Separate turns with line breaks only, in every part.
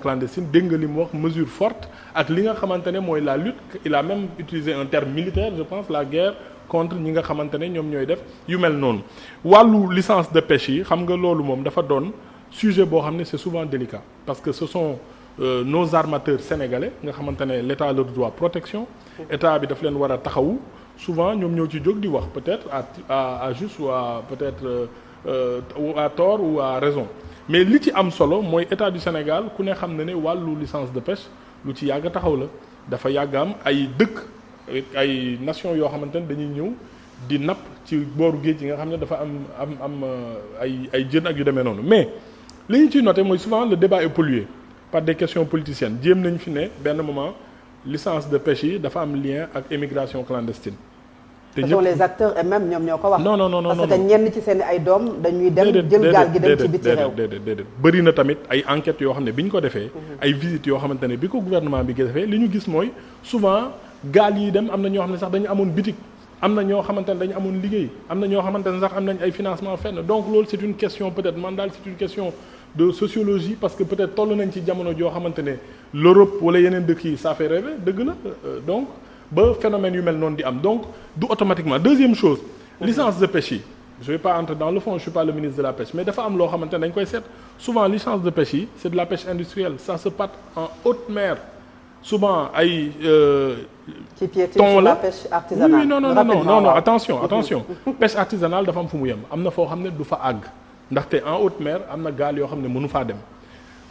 clandestine dégg nga li mu wax mesure forte ak li nga xamante ne mooy la lutte il a même utilisé un terme militaire je pense la guerre contre ñi nga xamante ne ñoom ñooy def yu mel noonu wàllu licence de pêche yi xam nga loolu moom dafa doon sujet boo xam ne c'est souvent délicat parce que ce sont nos armateurs sénégalais nga xamante ne l'État leur doit protection État bi daf leen war a taxawu souvent ñoom ñoo ci jóg di wax peut-être à juste ou à peut-être ou à tort ou à raison mais li ci am solo mooy État du Sénégal ku ne xam na ne wàllu licence de pêche lu ci yàgg taxaw la dafa yàgg am ay dëkk ay nation yoo xamante ne dañuy ñëw di napp ci booru géej yi nga xam ne dafa am ay jën ak yu demee noonu mais li ñu ciy noté mooy souvent le débat est pollué par des questions politiciennes jéem nañ fi ne benn moment licence de pêche yi dafa am lien ak émigration clandestine.
te ñëpp les acteurs et même ñoom ñoo ko wax.
non
parce que ñenn ci seen ay doom dañuy dem jël gaal gi dem ci biti réew.
déedéet bëri na tamit ay enquêtes yoo xam ne bi ñu ko defee. ay visites yoo xamante ne bi ko gouvernement bi defee li ñu gis mooy souvent gaal yi dem am na ñoo xam ne sax dañu amoon bitik am na ñoo xamante ne dañu amoon liggéey am na ñoo xamante ne sax am nañ ay financement fenn donc loolu c'est une question peut-être man daal c'est une question de sociologie parce que peut-être toll nañ ci jamono joo xamante ne l'Europe wala yeneen dëkk yi ça fait rêver dëgg la donc ba phénomène yu mel noonu di am donc du automatiquement deuxième chose licence de pêche yi je vais pas entrer dans le fond je suis pas le ministre de la pêche mais dafa am loo xamante ne dañ koy seet souvent licence de pêche yi c'est de la pêche industrielle ça se passe en haute mer souvent ay thon la
pêche artisanale.
oui non attention pêche artisanale dafa am fu mu yem am na foo xam ne du fa àgg ndaxte en haute mer am na gaal yoo xam ne mënu faa dem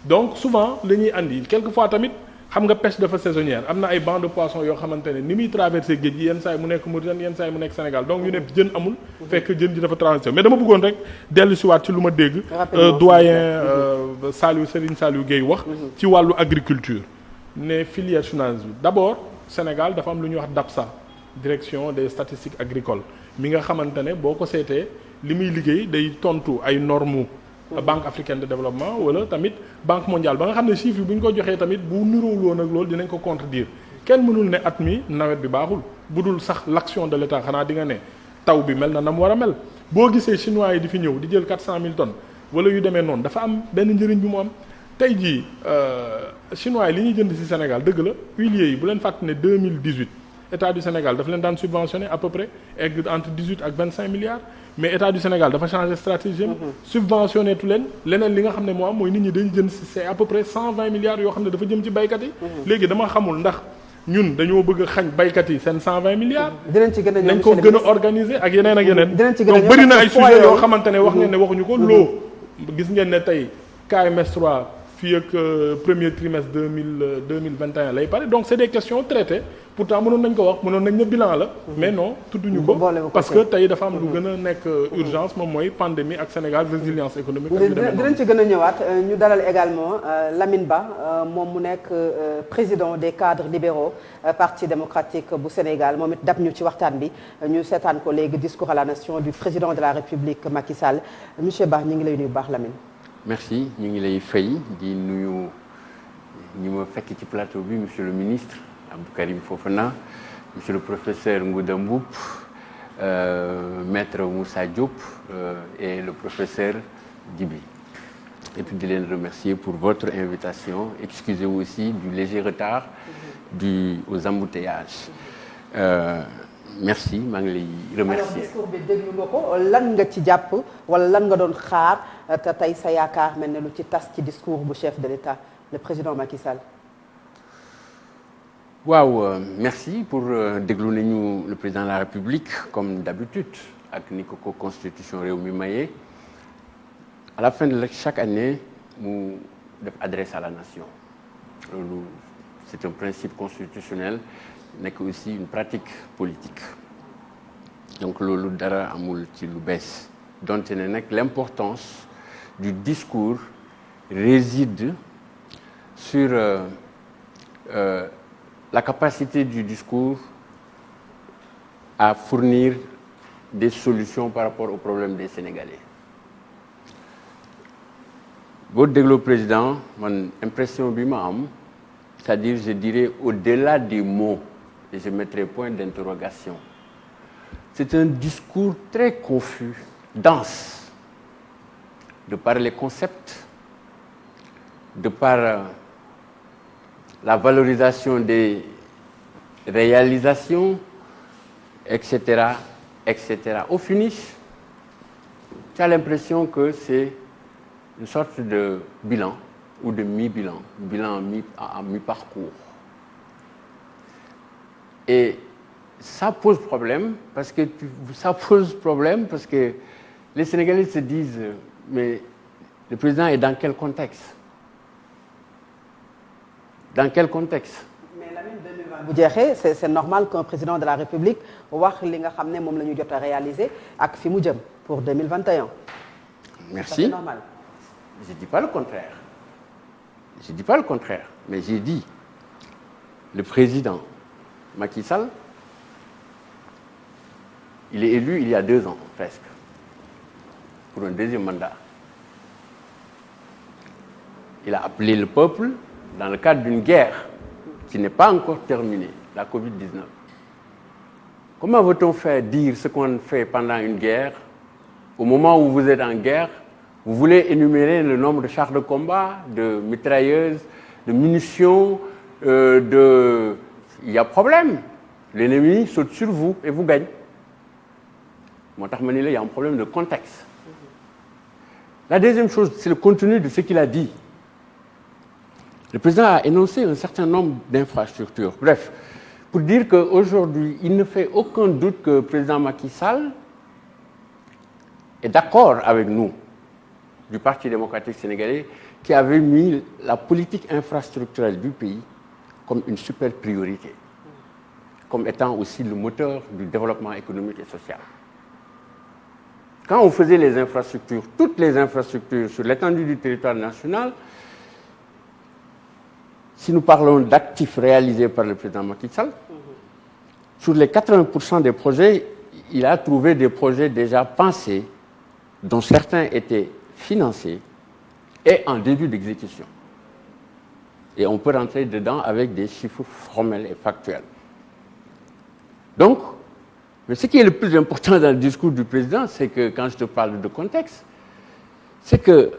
donc souvent la ñuy andi quelquefois tamit xam nga pêche dafa saisonnière am na ay bancs de poissons yoo xamante ne ni muy traversé géej gi yenn saa yi mu nekk Mauritanie yenn saa yi mu nekk Sénégal donc ñu ne jën amul fekk jën ji dafa traversé mais dama bëggoon rek dellu si waat ci lu ma dégg doyen Serigne Saliou Gueye wax ci wàllu agriculture ne filière chinoise bi d'abord Sénégal dafa am lu ñuy wax DAPSA direction des statistiques agricoles mi nga xamante ne boo ko seetee li muy liggéey day tontu ay normes banque africaine de développement wala tamit banque mondiale ba nga xam ne chiffre bu ñu ko joxee tamit bu niroowul woon ak loolu dinañ ko contredire kenn mënul ne at mi nawet bi baaxul bu dul sax l'action de l'État xanaa di nga ne taw bi mel na mu war a mel boo gisee chinois yi di fi ñëw di jël 400 000 tonnes wala yu demee noonu dafa am benn njëriñ bi mu am tey jii chinois yi li ñuy jënd ci Sénégal dëgg la huiliers yi bu leen fàtte ne 2018 État du Sénégal dafa leen daan subventionné à peu près egg entre 18 ak 25 milliards mais État du Sénégal dafa changé stratégie subventionné tu leen leneen li nga xam ne moo am mooy nit ñi dañu jënd ci c'est à peu près 120 milliards yoo xam ne dafa jëm ci baykat yi léegi dama xamul ndax ñun dañoo bëgg a xañ baykat yi seen 120 milliards
dinañ ci gën a ñëw
nañ ko gën a organiser ak yeneen ak yeneen
dinañ ci gën a ñëw
donc bëri na ay sujets yoo xamante ne wax ngeen ne waxuñu ko loo gis ngeen ne tey KMS 3 fii ak premier trimestre 2021 lay pare donc c'est des questions traitées pourtant mënoon nañ ko wax mënoon nañ ne bilan la mais non tudduñu ko parce que tey dafa am lu gën a nekk urgence moom mooy pandémie ak Sénégal résilience économique
dinañ ci gën a ñëwaat ñu dalal également Lamine Ba moom mu nekk président des cadres libéraux parti démocratique bu Sénégal moom it dab ñu ci waxtaan bi ñu seetaan ko léegi discours à la nation du président de la République Macky Sall monsieur Ba ñu ngi lay nuyu bu baax Lamine.
merci ñu ngi lay fay di nuyu ñi ma fekk ci plateau bi monsieur le ministre Abdou Karim Fofana monsieur le professeur Ngouda Mboup maître Moussa Diop et le professeur Djibi et puis di leen remercier pour votre invitation excusez-vous aussi du léger retard aux embouteillages merci maa ngi lay remercier.
alors discours bi déglu nga ko lan nga ci jàpp wala lan nga doon xaar te tey sa yaakaar mel ne lu ci tas ci discours bu chef de l'État le président Macky Sall.
waaw merci pour déglu nañu le président de la République comme d'habitude ak ni ko constitution réew mi maye à la fin de chaque année mu def adresse à la nation loolu c'est un principe constitutionnel nekk aussi une pratique politique donc loolu dara amul ci lu bees donte ne nag l'importance du discours réside sur la capacité du discours à fournir des solutions par rapport aux problèmes des Sénégalais boo dégloo président man impression bi ma am c'est-à-dire je dirais au-delà des mots et je mettrai point d'interrogation c'est un discours très confus dense de par les concepts de par la valorisation des réalisations, etc., etc. Au finish, tu as l'impression que c'est une sorte de bilan ou de mi-bilan, bilan à mi-parcours. Et ça pose problème parce que les Sénégalais se disent mais le président est dans quel contexte? Dans quel contexte?
mais Lamine 2020 bu jeexee c'est normal qu'un président de la République wax li nga xam ne moom la ñu jot a réaliser ak fi mu jëm pour 2021.
Merci.
C'est normal.
Je dis pas le contraire. Je dis pas le contraire, mais j'ai dit le président Macky Sall, il est élu il y a 2 ans presque pour un deuxième mandat. Il a appelé le peuple dans le cadre d'une guerre qui n'est pas encore terminée, la Covid-19. Comment veut-on faire dire ce qu'on fait pendant une guerre? Au moment où vous êtes en guerre, vous voulez énumérer le nombre de chars de combat, de mitrailleuses, de munitions, il y a problème. L'ennemi saute sur vous et vous gagne. Il y a un problème de contexte. La deuxième chose, c'est le contenu de ce qu'il a dit. Le président a énoncé un certain nombre d'infrastructures. Bref, pour dire qu'aujourd'hui, il ne fait aucun doute que le président Macky Sall est d'accord avec nous, du Parti démocratique sénégalais, qui avait mis la politique infrastructurelle du pays comme une super priorité, comme étant aussi le moteur du développement économique et social. Quand on faisait les infrastructures, toutes les infrastructures sur l'étendue du territoire national, si nous parlons d'actifs réalisés par le président Macky Sall, sur les 80% des projets, il a trouvé des projets déjà pensés, dont certains étaient financés et en début d'exécution. Et on peut rentrer dedans avec des chiffres formels et factuels. Donc, mais ce qui est le plus important dans le discours du président, c'est que, quand je te parle de contexte, c'est que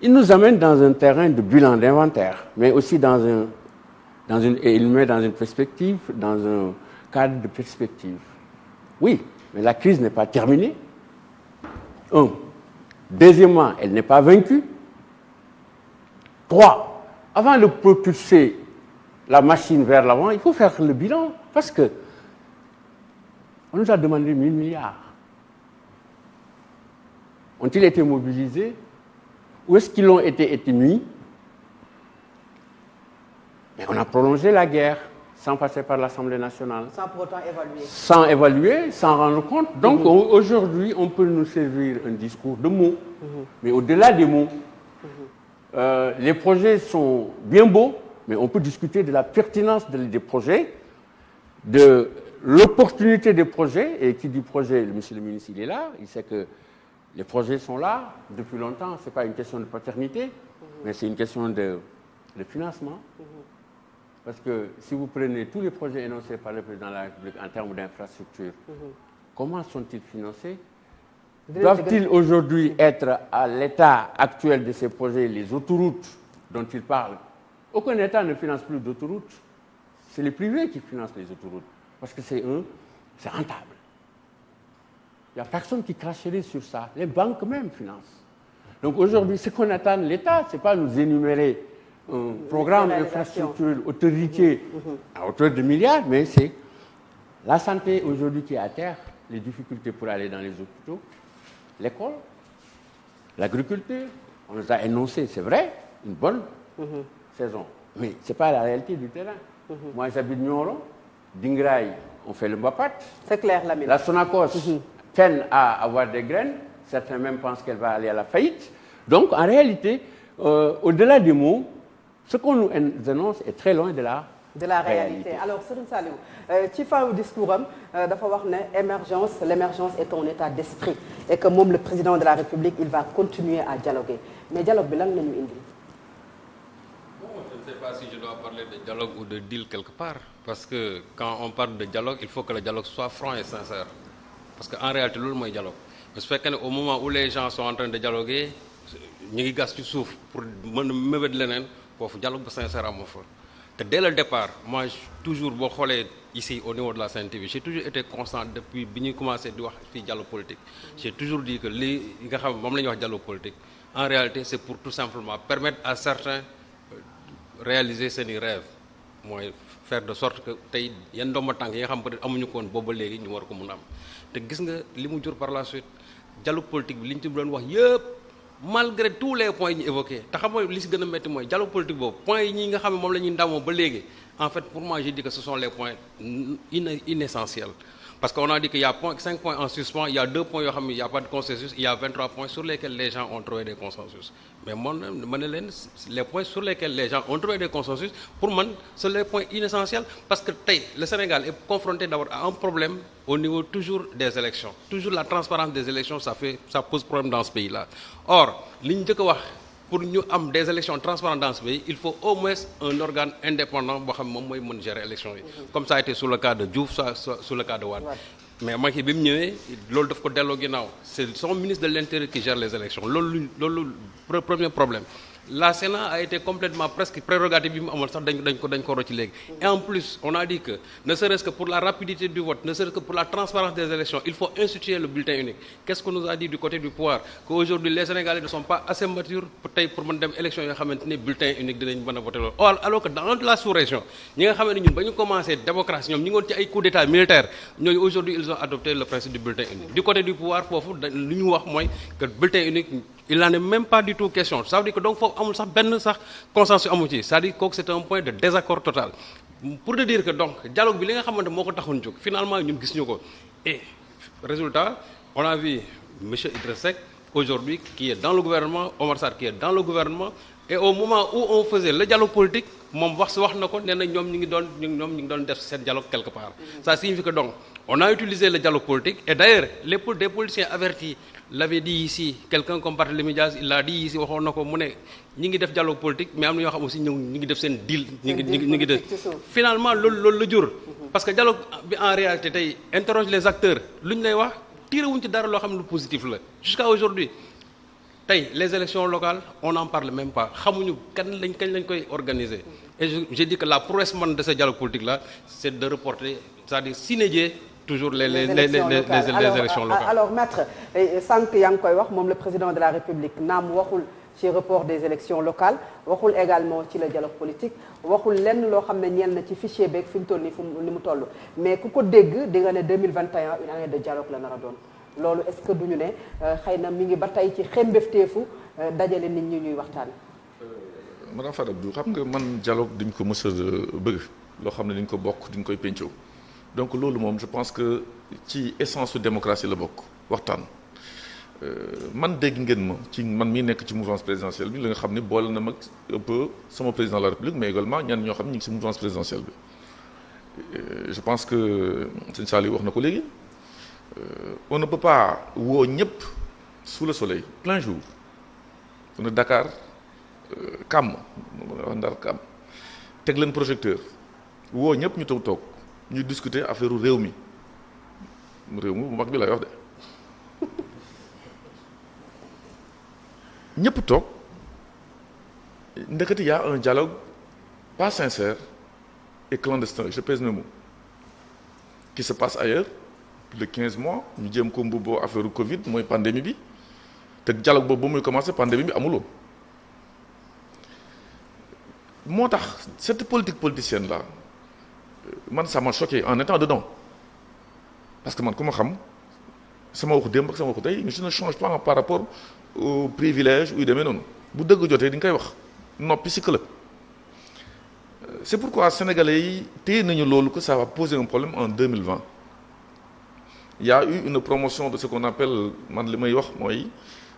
il nous amène dans un terrain de bilan, d'inventaire, mais aussi et il nous met dans une perspective, dans un cadre de perspective. Oui, mais la crise n'est pas terminée. Deuxièmement, elle n'est pas vaincue. 3, avant de propulser la machine vers l'avant, il faut faire le bilan, parce que on nous a demandé 1 000 milliards. Ont-ils été mobilisés? Où est-ce qu'ils ont été mis? Mais on a prolongé la guerre sans passer par l'Assemblée nationale.
Sans pour autant évaluer.
Sans évaluer, sans rendre compte. Donc aujourd'hui, on peut nous servir un discours de mots. Mais au-delà des mots, les projets sont bien beaux, mais on peut discuter de la pertinence des projets, de l'opportunité des projets. Et qui dit projet, monsieur le ministre, il est là, il sait que les projets sont là depuis longtemps. Ce n'est pas une question de paternité, mais c'est une question de financement. Parce que si vous prenez tous les projets énoncés par le président de la République en termes d'infrastructure, comment sont-ils financés? Doivent-ils aujourd'hui être à l'état actuel de ces projets, les autoroutes dont il parle? Aucun État ne finance plus d'autoroutes. C'est les privés qui financent les autoroutes. Parce que c'est rentable. Il n'y a personne qui cracherait sur ça. Les banques même financent. Donc aujourd'hui, ce qu'on attend de l'État, ce n'est pas nous énumérer un programme d'infrastructure autorité à hauteur de milliards, mais c'est la santé aujourd'hui qui est à terre, les difficultés pour aller dans les hôpitaux, l'école, l'agriculture. On nous a énoncé, c'est vrai, une bonne saison. Mais ce n'est pas la réalité du terrain. Moi, j'habite Nioro, Dingraï, on fait le Mbapat.
C'est clair, Lamine.
La Sonacos peine à avoir des graines. Certains même pensent qu'elle va aller à la faillite. Donc, en réalité, au-delà des mots, ce qu'on nous annonce est très loin de la réalité.
Alors, Serigne Saliou, ci fin discours am dafa wax ne l'émergence est un état d'esprit et que même le président de la République, il va continuer à dialoguer. Mais dialogue bi lan la ñu indi?
Je ne sais pas si je dois parler de dialogue ou de deal quelque part. Parce que quand on parle de dialogue, il faut que le dialogue soit franc et sincère. Parce qu'en réalité, c'est le dialogue. Mais ce fait qu'au moment où les gens sont en train de dialoguer, ñu ngi gas ci suuf pour mën a mébét leneen foofu dialogue bu sincère amoo fa. te dès le départ moi toujours boo xoolee ici au niveau de la Sen TV j'ai toujours été constant depuis bi ñuy commencé di wax fii dialogue politique j'ai toujours dit que lii nga xam moom la ñuy wax dialogue politique en réalité c'est pour tout simplement permettre à certains réaliser seeni rêves mooy faire de sorte que tey yan ndomba tànk yi nga xam peut-être amuñu ko woon booba léegi ñu war ko mun a am te gis nga li mu jur par la suite dialogue politique bi li ñu ci doon wax yëpp malgré tous les points yi ñu évoqué te xam mooy li si gën a métti mooy dialogue politique boobu points yi ñi nga xam ne moom la ñuy ndamoo ba léegi en fait pour moi j'ai dit que ce sont les points inessentiels parce qu'on a dit qu'il y a 5 points en suspens, il y a 2 points où il n'y a pas de consensus, il y a 23 points sur lesquels les gens ont trouvé des consensus. Mais moi, les points sur lesquels les gens ont trouvé des consensus, pour moi, c'est les points inessentiels parce que le Sénégal est confronté d'abord à un problème au niveau toujours des élections. Toujours la transparence des élections, ça pose problème dans ce pays-là. Or, pour nous avoir des élections transparentes dans ce pays, il faut au moins un organe indépendant pour gérer les élections. Comme ça a été sous le cas de Diouf, sous le cas de Wade. Mais moi, c'est son ministre de l'Intérieur qui gère les élections. C'est le premier problème. La Sénat a été complètement presque prérogative. Et en plus, on a dit que, ne serait-ce que pour la rapidité du vote, ne serait-ce que pour la transparence des élections, il faut instituer le bulletin unique. Qu'est-ce qu'on nous a dit du côté du pouvoir? Qu'aujourd'hui, les Sénégalais ne sont pas assez matures pour mener l'élection et le bulletin unique de voter. Alors que dans la sous-région, nous avons commencé la démocratie, nous avons eu un coup d'État militaire. Aujourd'hui, ils ont adopté le principe du bulletin unique. Du côté du pouvoir, il faut que le bulletin unique, il n'en est même pas du tout question. Ça veut dire que donc faut amul sax ben sax consensus amu ci, c'est-à-dire que c'est un point de désaccord total. Pour te dire que donc dialogue bi li nga xamante moko taxone juk finalement ñun gis ñuko et résultat on a vu monsieur Idriss Seck aujourd'hui qui est dans le gouvernement, Omar Sarr qui est dans le gouvernement et au moment où on faisait le dialogue politique mom wax nako néna ñom ñi ngi doon def sen dialogue quelque part. Ça signifie que donc on a utilisé le dialogue politique et d'ailleurs des politiciens avertis l'avait dit ici, quelqu'un comme Barthélémy Dias, il l'a dit ici, waxoon na ko mu ne ñi ngi def dialogue politique mais am na ñoo xam aussi ñi ngi def seen deal ñi ngi def finalement loolu la jur parce que dialogue bi en réalité tey interroge les acteurs lu ñu lay wax tiré wuñ ci dara loo xam ne lu positif la jusqu'à aujourd'hui tey les élections locales on n'en parle même pas xamuñu kañ lañ koy organiser et j'ai dit que la prouesse man de ce dialogue politique là c'est de reporter c'est-à-dire s'inédier toujours les élections locales.
Alors maître sànq yaa ngi koy wax moom le président de la République naam waxul ci report des élections locales waxul également ci le dialogue politique waxul lenn loo xam ne ñeel na ci fichier beeg fi mu toll nii ni mu toll mais ku ko dégg di nga ne 2021 une année de dialogue la nar a doon loolu est-ce que duñu ne xëy na mi ngi ba tey ci xembefteefu dajale nit ñi ñuy waxtaan.
madame Fatou Abdou xam nga man dialogue dañ ko mës a bëgg loo xam ne dañ ko bokk dañ koy pencoo donc loolu moom je pense que ci essence su démocratie la bokk waxtaan man dégg ngeen ma ci man mii nekk ci mouvance présidentielle bi la nga xam ne boole na mag un peu sama président de la République mais également ñenn ñoo xam ne ñu ngi ci mouvance présidentielle bi je pense que sëñ Saliou wax na ko léegi on ne peut pas woo ñëpp sous le soleil plein jour on est Dakar Kam wax Ndar Kam teg leen projecteur woo ñëpp ñu toog ñu discuter affaire réew mi bu mag bi lay wax de ñëpp toog ndekati y a un dialogue pas sincère et clandestin je pèse mes mots qui se passe ailleurs le 15 mois ñu jéem ko mbubboo affaire Covid mooy pandémie bi te dialogue boobu ba muy commencé pandémie bi amuloon moo tax cette politique politicienne là man ça m'a choqué en étant dedans parce que man ku ma xam sama waxu démb ak sama waxu tey je ne change pas par rapport au privilège ou yu demee noonu bu dëgg jotee di nga koy wax noppi si club c'est pourquoi sénégalais yi téye nañu loolu que ça va poser un problème en 2020 il y a eu une promotion de ce qu'on appelle man li may wax mooy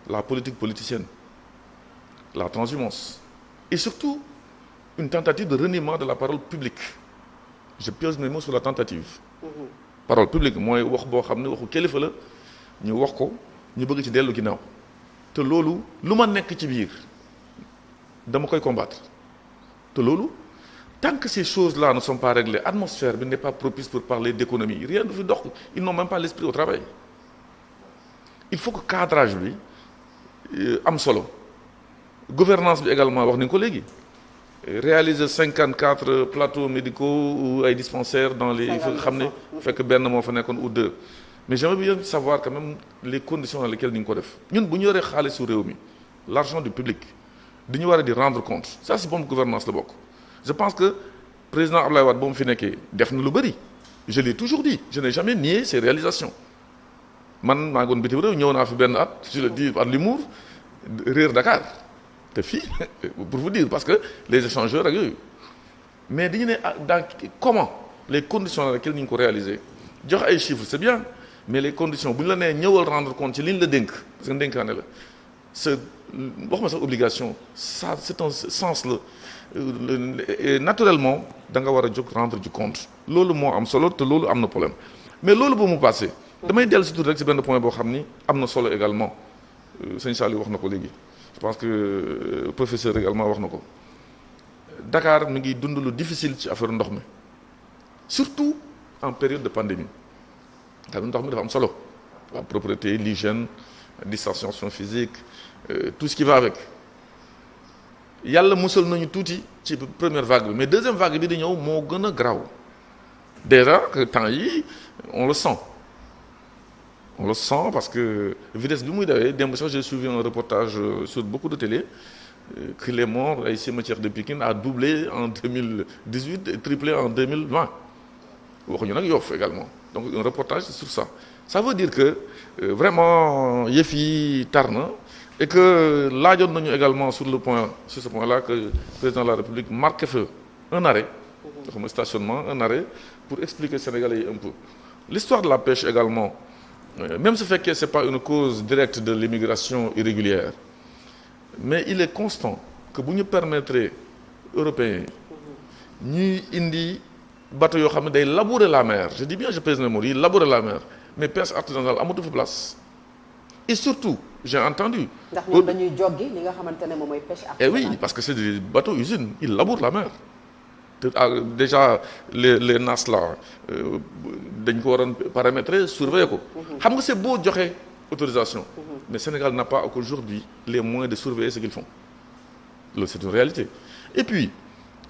la politique politicienne la transhumance et surtout une tentative de reniement de la parole publique je pose mes mots sur la tentative parole publique mooy wax boo xam ne waxu kilifa la ñu wax ko ñu bëgg ci dellu ginnaaw te loolu lu ma nekk ci biir dama koy combattre te loolu tant que ces choses-là ne sont pas réglées atmosphère bi n'est pas propice pour parler d'économie rien du fi dox ils n'ont même pas l'esprit au travail il faut que cadrage bi am solo gouvernance bi également wax nañ ko léegi réaliser 54 plateaux médicaux ou ay dispensaires dans les il faut xam ne fekk benn moo fa nekkoon ou 2 mais j'aimerais bien savoir quand même les conditions dans lesquelles ni nga ko def ñun bu ñu yoree xaalisu réew mi l'argent du public dañu war a di rendre compte ça c'est bonne gouvernance la bokk je pense que président Abdoulaye Wade ba mu fi nekkee def na lu bëri je l'ai toujours dit je n'ai jamais nié ses réalisations man maa ngi woon bitim réew ñëw naa fi benn at je le dis par l'humour réer Dakar te fii pour vous dire parce que les échangeurs ak yooyu mais dañu ne dans comment les conditions dans lesquelles ñu ngi ko réaliser jox ay chiffres c'est bien mais les conditions bu ñu la nee ñëwal rendre compte ci li ñu la dénk parce que dénkaane la c'est waxuma sax obligation ça c'est un sens la naturellement da nga war a jóg rendre du compte loolu moo am solo te loolu am na problème mais loolu ba mu passé damay dellu si tuuti rek si benn point boo xam ni am na solo également sëñ Saliou wax na ko léegi je pense que professeur également wax na ko Dakar mi ngi dund lu difficile ci affaire ndox mi surtout en période de pandémie xam ndox mi dafa am solo la propreté l'hygiène distanciation physique tout ce qui va avec yàlla musal nañu tuuti ci première vague bi mais deuxième vague bi di ñëw moo gën a graw déjà que temps yi on le sent parce que vitesse bi muy dawee démb sax j'ai suivi un reportage sur beaucoup de télé que les morts ay cimetière de Pikine a doublé en 2018 et triplé en 2020 waxuñu nag Yoff également donc un reportage sur ça ça veut dire que vraiment yëf yi tar na et que laajoon nañu également sur ce point-là que le président de la République marque feu un arrêt xam nga stationnement un arrêt pour expliquer Sénégalais yi un peu l'histoire de la pêche également même su fekkee c'est pas une cause directe de l'immigration irrégulière mais il est constant que bu ñu permettre européens ñuy indi bateau yoo xam ne day labourer la mer je dis bien je pèse mes mots yi labourer la mer mais pêche artisanale amatu fa place et surtout j'ai entendu.
ndax ñoom dañuy joggi li nga xamante ne moom mooy pêche artisanale.
Eh oui parce que c'est des bateaux usines ils labourent la mer déjà les nas là dañ ko waroon paramétrer surveiller ko. xam nga c'est beau joxe autorisation. mais Sénégal n'a pas aujourd'hui les moyens de surveiller ce qu'ils font loolu c'est une réalité et puis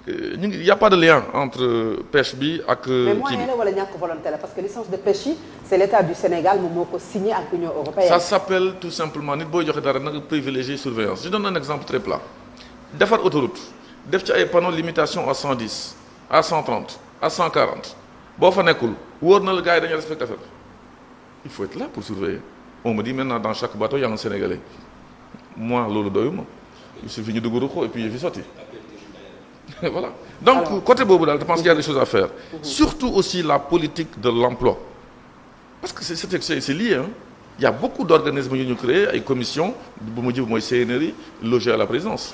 ñu ngi y a pas de lien entre pêche bi ak.
mais moyen la wala ñàkk volonté la parce que licence de pêche yi c'est l'État du Sénégal moom moo ko signé ak l'Union européenne.
ça s'appelle tout simplement nit booy joxe dara nag privilégier surveillance je donne un exemple très plat defar autoroute def ci ay panneaux limitation à 110 à 130 à 140 boo fa nekkul wóor na la gars yi dañuy respecter affaire il faut être là pour surveiller on me dit maintenant dans chaque bateau il y a un Sénégalais moi loolu doyuma il suffit ñu dugg ruqo et puis yëf yi sotti voilà donc alors, côté boobu daal je pense qu'il y a des choses à faire surtout aussi la politique de l'emploi parce que c'est lié hein. Il y a beaucoup d'organismes yu ñu créé ay commissions bu mujj mooy CNRI logé à la présidence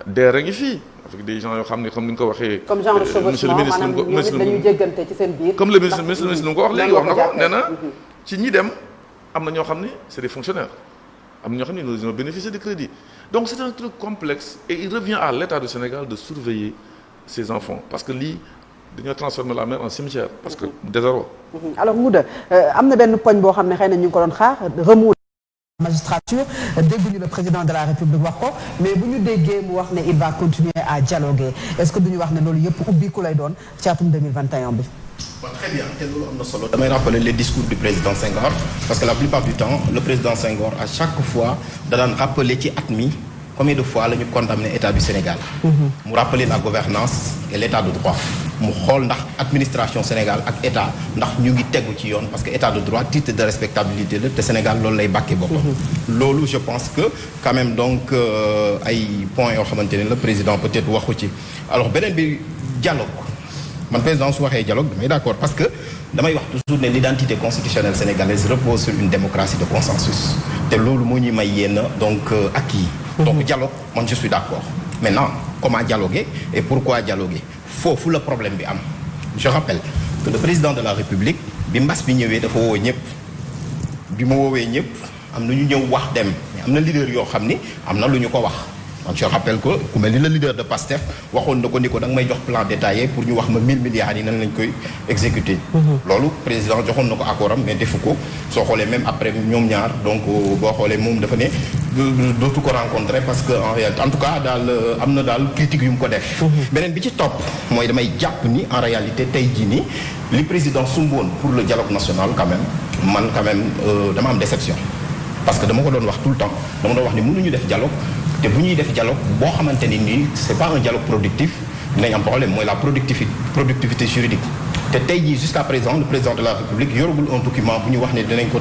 DER ngi fii avec des gens yoo xam ne comme ni nga ko waxee
comme genre chevauchement maanaam ñoom it dañuy jéggante ci seen biir
comme le ministre nu nga ko wax léegi wax na ko nee na ci ñi dem am na ñoo xam ne c'est des fonctionnaires am na ñoo xam ne ils ont bénéficié de crédit donc c'est un truc complexe et il revient à l'État du Sénégal de surveiller ses enfants parce que lii dañoo transformer la mer en cimetière parce que désarroi.
alors Ngouda am na benn poñ boo xam ne xëy na ñu ngi ko doon xaar remous magistrature dégguñu le président de la République wax ko mais bu ñu déggee mu wax ne il va continuer à dialoguer est-ce que duñu wax ne loolu yëpp ubbiku lay doon ci atum 2021 bi.
Bon, très bien te loolu am na solo damay rappeler les discours du président Senghor parce que la plupart du temps le président Senghor à chaque fois da daan rappeler ci at mi combien de fois la ñu condamné état du Sénégal. mu rappeler la gouvernance et l'état de droit mu xool ndax administration Sénégal ak état ndax ñu ngi tegu ci yoon parce que état de droit titre de respectabilité la te Sénégal loolu lay bàkkee boppam. loolu je pense que quand même donc ay points yoo xamante ne le président peut-être waxu ci alors beneen bi dialogue. man président su waxee dialogue damay d'accord parce que damay wax toujours ne l'identité constitutionnelle sénégalaise repose sur une démocratie de consensus te loolu moo ñuy may yenn donc acquis donc dialogue man je suis d'accord maintenant comment dialoguer et pourquoi dialoguer foofu le problème bi am je rappelle que le président de la République bi mbas bi ñëwee dafa woo ñëpp bi mu woowee ñëpp am na ñu ñëw wax dem mais am na leader yoo xam ni am na lu ñu ko wax je rappelle que ku mel ni le leader de PASTEF waxoon na ko ni ko da nga may jox plan détaillé pour ñu wax ma 1000 milliards yi nan lañ koy exécuter. loolu président joxoon na ko accord am mais defu ko soo xoolee même après ñoom ñaar donc boo xoolee moom dafa ne dootu ko rencontrer parce que en réalité en tout cas daal am na daal critique yu mu ko def. beneen bi ci topp mooy damay jàpp ni en réalité tey jii nii li président sumboon pour le dialogue national quand même man quand même dama am déception. parce que dama ko doon wax tout le temps dama doon wax ni mënuñu def dialogue te bu ñuy def dialogue boo xamante ni nii c'est pas un dialogue productif dinañ am problème mooy la productivité juridique te tey jii jusqu'à présent le président de la République yoragul un document bu ñu wax ne dinañ ko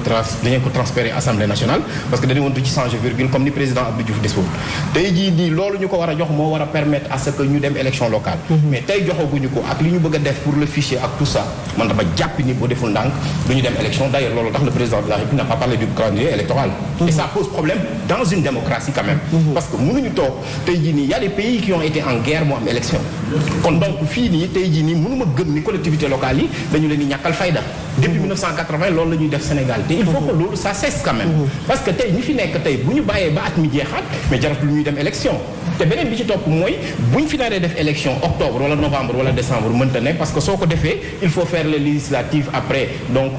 transférer Assemblée nationale parce que dañu woon du ci changer virgule comme ni président Abdou Diouf defoon tey jii nii loolu ñu ko war a jox moo war a permettre à ce que ñu dem élection locale mais tey joxaguñu ko ak li ñu bëgg a def pour le fichier ak tout ça man dama jàpp ni boo deful ndànk du ñu dem élection d'ailleurs loolu tax le président de la République n'a pas parlé du calendrier électoral et ça pose problème dans une démocratie quand même parce que mënuñu toog tey jii nii y a des pays qui ont été en guerre moo am élection kon donc fii nii tey jii nii mënuma gëm ni collectivité locale yi dañu leen di ñàkkal fayda depuis 1980 loolu la ñuy def Sénégal te il faut que loolu ça cesse quand même parce que tey ñi fi nekk tey bu ñu bàyyee ba at mi jeexaat mais jaratul ñuy dem élection te beneen bi ci topp mooy bu ñu fi naree def élection octobre wala novembre wala décembre mënta ne parce que soo ko defee il faut faire les législatives après donc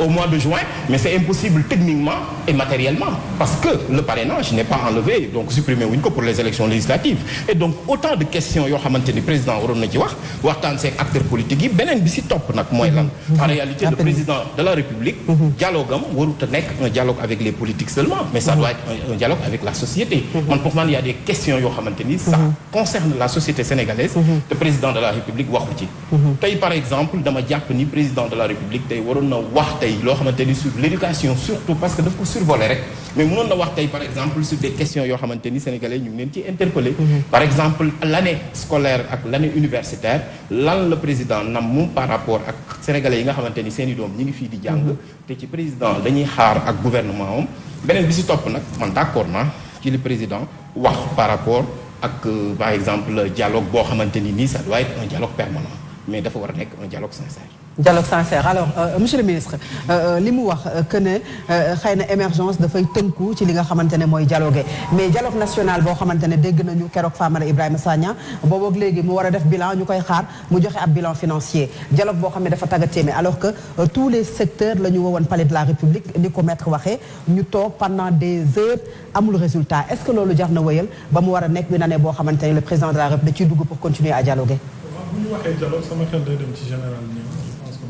au mois de juin mais c'est impossible techniquement et matériellement parce que le parrainage n'est pas enlevé donc supprimé wuñ ko pour les élections législatives et donc autant de questions yoo xamante ni président waroon na ci wax waxtaan seeg acteurs politiques yi beneen bi ci topp nag mooy lan en réalité le président de la République dialogue am warut a nekk un dialogue avec les politiques seulement mais ça doit être un dialogue avec la société man pour man il y a des questions yoo xamante ni ça concerne la société sénégalaise le président de la République waxu ci tey par exemple dama jàpp ni président de la République tey waroon na wax tey loo xamante ni sur l'éducation surtout parce que daf ko survoler rek mais mënoon na wax tey par exemple sur des questions yoo xamante ni sénégalais ñu ngi leen ci interpeller par exemple l'année scolaire ak l'année universitaire lan la président nam moom par rapport ak sénégalais yi nga xamante ni seen i doom ñi ngi fii di jàng te ci président dañuy xaar ak gouvernement am beneen bi si topp nag man d'accord naa ci li président wax par rapport ak par exemple dialogue boo xamante ni nii ça doit être un dialogue permanent mais dafa war a nekk un dialogue sincère.
dialogue sincère alors monsieur le ministre li mu wax que ne xëy na émergence dafay tënku ci li nga xamante ne mooy dialogue mais dialogue national boo xamante ne dégg nañu keroog Famara Ibrahima Sagna boobu ak léegi mu war a def bilan ñu koy xaar mu joxe ab bilan financier dialogue boo xam ne dafa tagga téeme alors que tous les secteurs la ñu woowoon palais de la République ni ko maître waxee ñu toog pendant des heures amul résultat est-ce que loolu jar na wëyal ba mu war a nekk une année boo xamante ne le président de la République ciy dugg pour continuer à dialoguer.
bu ñu waxee dialogue sama xel day dem ci général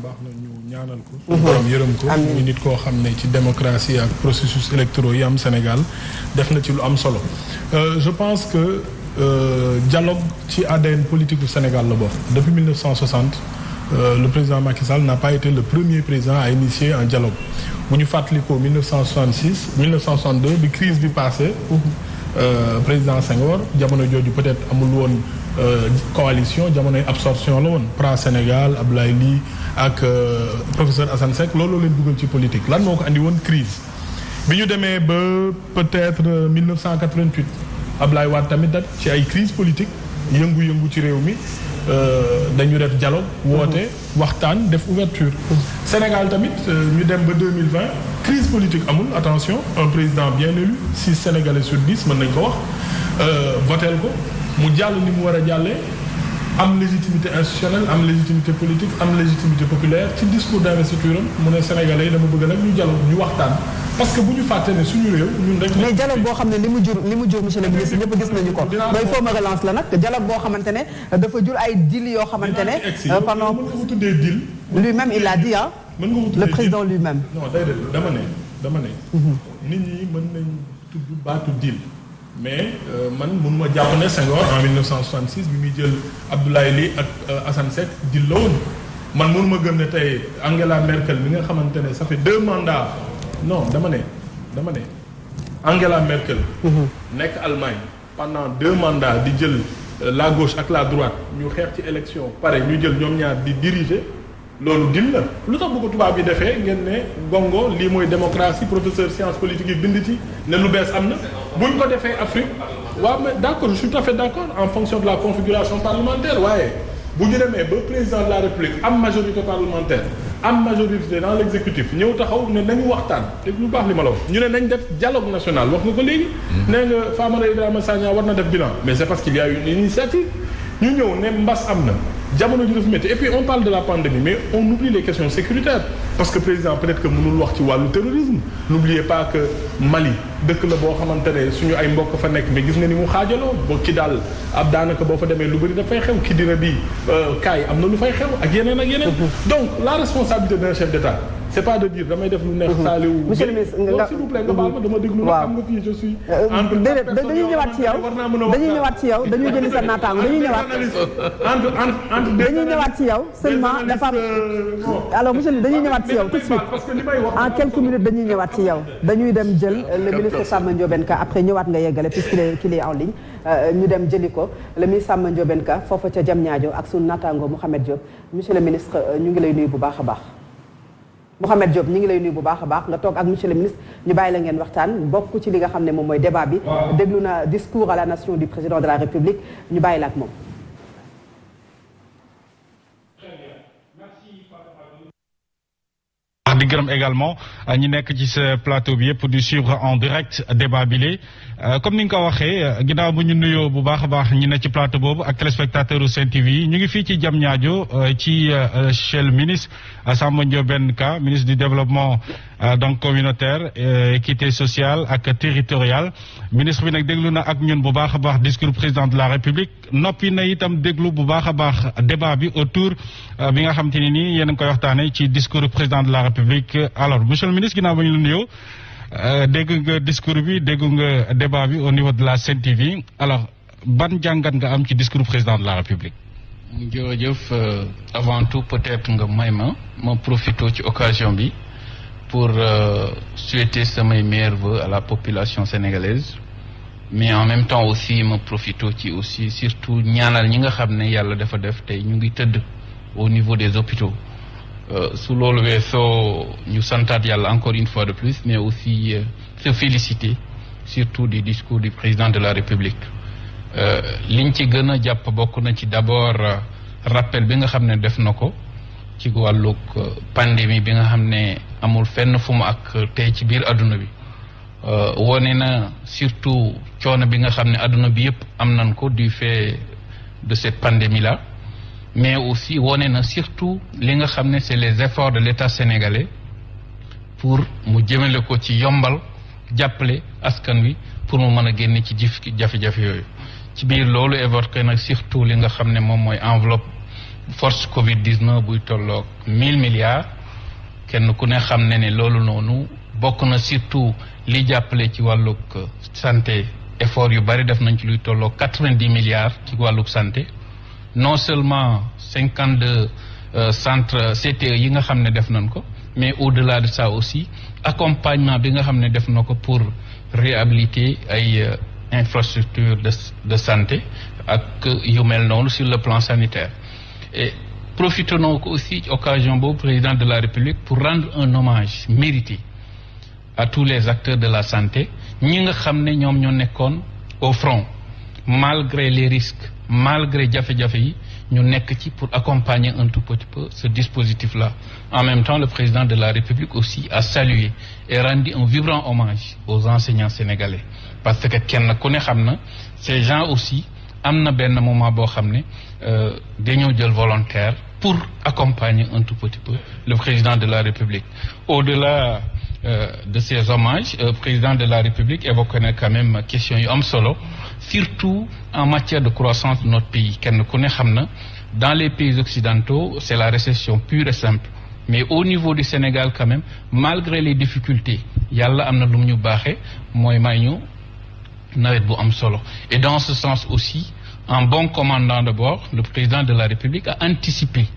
baax na ñu ñaanal ko borom yërëm ko ñu nit koo xam ne ci démocratie ak processus électoraux yi am Sénégal def na ci lu am solo je pense que dialogue ci ADN politique du Sénégal la bokk depuis 1960 le président Macky Sall n'a pas été le premier président à initier un dialogue bu ñu fàttalikoo 1962 bi crise bi passé président Senghor jamono jooju peut-être amul woon coalition jamonoy absorption la woon PRA Sénégal Abdoulaye Ly ak professeur Assane Seck loolu leen dugal ci politique lan moo ko andi woon crise bi ñu demee ba peut-être 1988 Abdoulaye Wade tamit dat ci ay crise politique yëngu-yëngu ci réew mi dañu def dialogue woote waxtaan def ouverture Sénégal tamit ñu dem ba 2020 crise politique amul attention un président bien élu 6 Sénégalais sur 10 mën nañ ko wax votel ko mu jàll ni mu war a jàllee am légitimité institutionnelle am légitimité politique am légitimité populaire ci discours d'investiture am mu ne Sénégalais yi dama bëgg nag ñu dialogue ñu waxtaan parce que bu ñu fàtte ne suñu réew ñun rek. mais
dialogue boo xam ne li mu jur monsieur le ministre ñëpp gis nañu ko. mooy foo ma relance la nag dialogue boo xamante ne dafa jur ay deal yoo xamante ne. pendant
mën nga ko tuddee deal.
lui-même il l'a dit ah.
mën nga ko tuddee
le président lui-même.
non déedéet dama ne. nit ñi mën nañ tudd baatu deal. mais man mënuma jàpp ne Senghor en 1966 bi muy jël Abdoulaye Ly ak Assane Seck deal la woon man mënuma gëm ne tey Angela Merkel mi nga xamante ne ça fait 2 mandats. non dama ne Angela Merkel nekk Allemagne pendant 2 mandats di jël la gauche ak la droite ñu xeex ci élection pare ñu jël ñoom ñaar di diriger loolu dil la lu tax bu ko tubaab bi defee ngeen ne gongo lii mooy démocratie professeur sciences politiques yi bind ci ne lu bees am na buñ ko defee Afrique waaw mais d'accord je suis tout à fait d'accord en fonction de la configuration parlementaire waaye bu ñu demee ba président de la République am majorité parlementaire am majorité dans l'exécutif ñëw taxaw ne nañu waxtaan te lu baax li ma la wax ñu ne nañ def dialogue national wax nga ko léegi. nee nga Famara Ibrahima Sagna war na def bilan mais c'est parce qu'il y a une initiative ñu ñëw ne mbas am na. jamono ji dafa métti et puis on parle de la pandémie mais on oublie les questions sécuritaires parce que président peut-être que mënul wax ci wàllu terrorisme n'oubliez pas que Mali dëkk la boo xamante ne suñu ay mbokk fa nekk mais gis nga ni mu xaajaloo boo ki daal ab daanaka boo fa demee lu bëri dafay xew ki dina bi kaay am na lu fay xew ak yeneen donc la responsabilité d'un chef d'État c'est pas de dire damay def lu neex Saliou.
monsieur le ministre nga
s'il vous plaît nga baal ma dama déglu nag xam nga fii je suis.
dañuy ñëwaat ci yow dañuy ñëwaat ci yow dañuy jëli sa naataango dañuy ñëwaat. dañuy ñëwaat ci yow seulement dafa am. alors monsieur le dañuy ñëwaat ci yow tout de suite en quelques minutes dañuy ñëwaat ci yow dañuy dem jël le ministre Samba Ndiobène Ka après ñëwaat nga yeggale puisqu'il est en ligne ñu dem jëli ko le ministre Samba Ndiobène Ka foofa ca Diamniadio ak sunu naataango Mouhamed Diop monsieur le ministre ñu ngi lay nuyu bu baax a baax. Mouhamed Diop ñu ngi lay nuyu bu baax a baax nga toog ak monsieur le ministre ñu bàyyi la ngeen waxtaan bokk ci li nga xam ne moom mooy débat bi. déglu na discours à la nation du président de la République ñu bàyyi la ak moom.
di gërëm également ñi nekk ci sa plateau bi yëpp di suivre en direct débat bi comme ni nga ko waxee ginnaaw bu ñu nuyoo bu baax a baax ñi ne ci plateau boobu ak téléspectateur u Sen TV yi ñu ngi fii ci Diamniadio ci chez le ministre Samba Ndiobène Ka ministre du développement donc communautaire équité sociale ak territoriale ministre bi nag déglu na ak ñun bu baax a baax discours président de la République noppi na itam déglu bu baax a baax débat bi autour bi nga xam te ne nii yéen a ngi koy waxtaane ci discours président de la République alors monsieur le ministre ginnaaw ba ñu la nuyoo dégg nga discours bi dégg nga débat bi au niveau de la Sen TV alors ban jàngat nga am ci discours président de la République.
jërëjëf avant tout peut-être nga may ma profité ci occasion bi pour souhaiter samay meilleurs vœux à la population sénégalaise mais en même temps aussi ma profité ci aussi surtout ñaanal ñi nga xam ne yàlla dafa def tey ñu ngi tëdd au niveau des hôpitaux su loolu weesoo ñu santaat yàlla encore une fois de plus mais aussi se féliciter surtout du discours du président de la République liñ ci gën a jàpp bokk na ci d'abord rappel bi nga xam ne def na ko ci wàllug pandémie bi nga xam ne amul fenn fu mu ak tey ci biir adduna bi wone na surtout coono bi nga xam ne adduna bi yëpp am nañ ko du fait de cette pandémie là mais aussi wone na surtout li nga xam ne c'est les efforts de l'État sénégalais pour mu jëmale ko ci yombal jàppale askan wi pour mu mën a génne ci jafe-jafe yooyu ci biir loolu évoqué nag surtout li nga xam ne moom mooy enveloppe force Covid-19 buy tolloog 1000 milliards kenn ku ne xam ne loolu noonu bokk na surtout li jàppale ci wàllug santé effort yu bari def nañ ci luy tolloog 90 milliards ci wàllug santé non seulement 52 centres CTE yi nga xam ne def nañ ko mais au-delà de ça aussi accompagnement bi nga xam ne def na ko pour réhabiliter ay infrastructures de santé ak yu mel noonu sur le plan sanitaire et profitons ko aussi occasion boobu président de la République pour rendre un hommage mérité à tous les acteurs de la santé ñi nga xam ne ñoom ñoo nekkoon au front malgré les risques malgré jafe-jafe yi ñu nekk ci pour accompagner un tout petit peu ce dispositif-là. En même temps, le président de la République aussi a salué et rendu un vibrant hommage aux enseignants sénégalais parce que kenn ku ne xam na ces gens aussi am na benn moment boo xam ne dañoo jël volontaire pour accompagner un tout petit peu le président de la République. Au-delà de ces hommages, président de la République évoque quand même question yu am solo surtout en matière de croissance de notre pays kenn ku ne xam na dans les pays occidentaux c'est la récession pure et simple mais au niveau du Sénégal quand même malgré les difficultés yàlla am na lu mu ñu baaxee mooy may ñu nawet bu am solo et dans ce sens aussi en bon commandant de bord le président de la République a anticipé